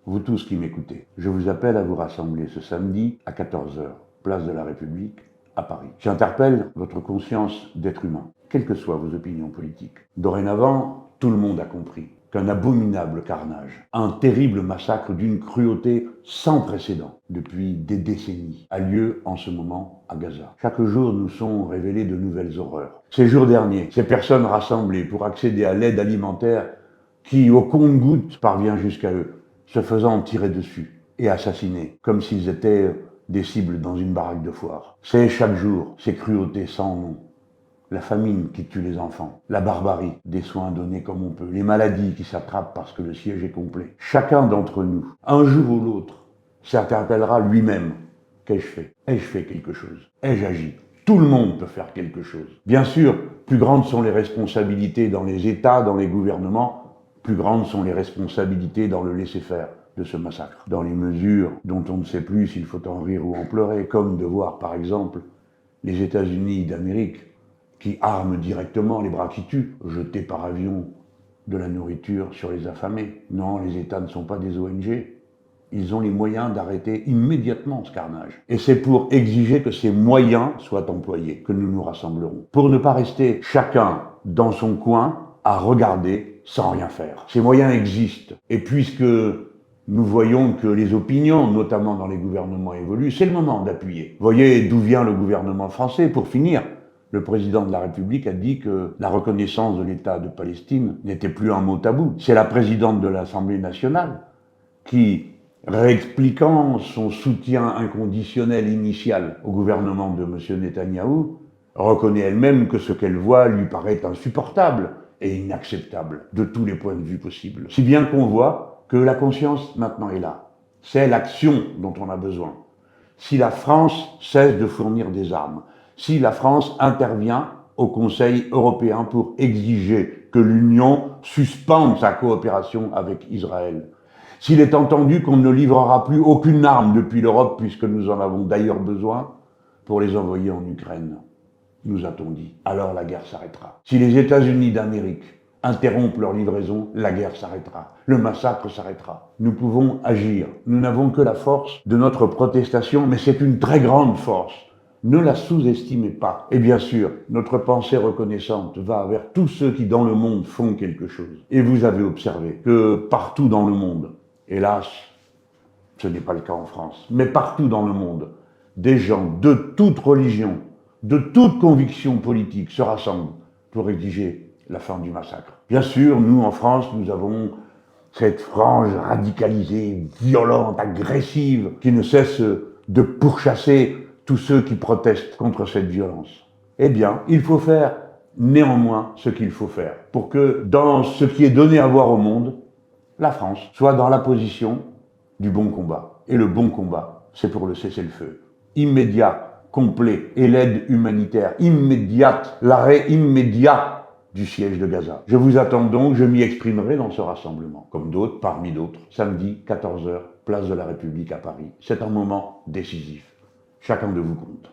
vous tous qui m'écoutez, je vous appelle à vous rassembler ce samedi à 14 h, place de la République, à Paris. J'interpelle votre conscience d'être humain, quelles que soient vos opinions politiques. Dorénavant, tout le monde a compris qu'un abominable carnage, un terrible massacre d'une cruauté sans précédent depuis des décennies a lieu en ce moment à Gaza. Chaque jour nous sont révélées de nouvelles horreurs. Ces jours derniers, ces personnes rassemblées pour accéder à l'aide alimentaire qui, au compte-gouttes, parvient jusqu'à eux, se faisant tirer dessus et assassiner, comme s'ils étaient des cibles dans une baraque de foire. C'est chaque jour ces cruautés sans nom. La famine qui tue les enfants, la barbarie des soins donnés comme on peut, les maladies qui s'attrapent parce que le siège est complet. Chacun d'entre nous, un jour ou l'autre, s'interpellera lui-même. Qu'ai-je fait? Ai-je fait quelque chose? Ai-je agi? Tout le monde peut faire quelque chose. Bien sûr, plus grandes sont les responsabilités dans les États, dans les gouvernements, plus grandes sont les responsabilités dans le laisser-faire de ce massacre, dans les mesures dont on ne sait plus s'il faut en rire ou en pleurer, comme de voir par exemple les États-Unis d'Amérique qui arment directement les bras qui tuent, jeter par avion de la nourriture sur les affamés. Non, les États ne sont pas des ONG. Ils ont les moyens d'arrêter immédiatement ce carnage. Et c'est pour exiger que ces moyens soient employés que nous nous rassemblerons. Pour ne pas rester chacun dans son coin à regarder sans rien faire. Ces moyens existent. Et puisque nous voyons que les opinions, notamment dans les gouvernements, évoluent, c'est le moment d'appuyer. Voyez d'où vient le gouvernement français. Pour finir, le président de la République a dit que la reconnaissance de l'État de Palestine n'était plus un mot tabou. C'est la présidente de l'Assemblée nationale qui, réexpliquant son soutien inconditionnel initial au gouvernement de M. Netanyahou, reconnaît elle-même que ce qu'elle voit lui paraît insupportable et inacceptable de tous les points de vue possibles. Si bien qu'on voit que la conscience maintenant est là. C'est l'action dont on a besoin. Si la France cesse de fournir des armes, si la France intervient au Conseil européen pour exiger que l'Union suspende sa coopération avec Israël, s'il est entendu qu'on ne livrera plus aucune arme depuis l'Europe, puisque nous en avons d'ailleurs besoin, pour les envoyer en Ukraine, nous a-t-on dit, alors la guerre s'arrêtera. Si les États-Unis d'Amérique interrompent leur livraison, la guerre s'arrêtera, le massacre s'arrêtera. Nous pouvons agir, nous n'avons que la force de notre protestation, mais c'est une très grande force. Ne la sous-estimez pas. Et bien sûr, notre pensée reconnaissante va vers tous ceux qui dans le monde font quelque chose. Et vous avez observé que partout dans le monde, hélas, ce n'est pas le cas en France, mais partout dans le monde, des gens de toute religion, de toute conviction politique se rassemblent pour exiger la fin du massacre. Bien sûr, nous en France, nous avons cette frange radicalisée, violente, agressive, qui ne cesse de pourchasser tous ceux qui protestent contre cette violence. Eh bien, il faut faire néanmoins ce qu'il faut faire pour que dans ce qui est donné à voir au monde, la France soit dans la position du bon combat. Et le bon combat, c'est pour le cessez-le-feu immédiat, complet, et l'aide humanitaire immédiate, l'arrêt immédiat du siège de Gaza. Je vous attends donc, je m'y exprimerai dans ce rassemblement, comme d'autres, parmi d'autres, samedi 14 h, place de la République à Paris. C'est un moment décisif. Chacun de vous compte.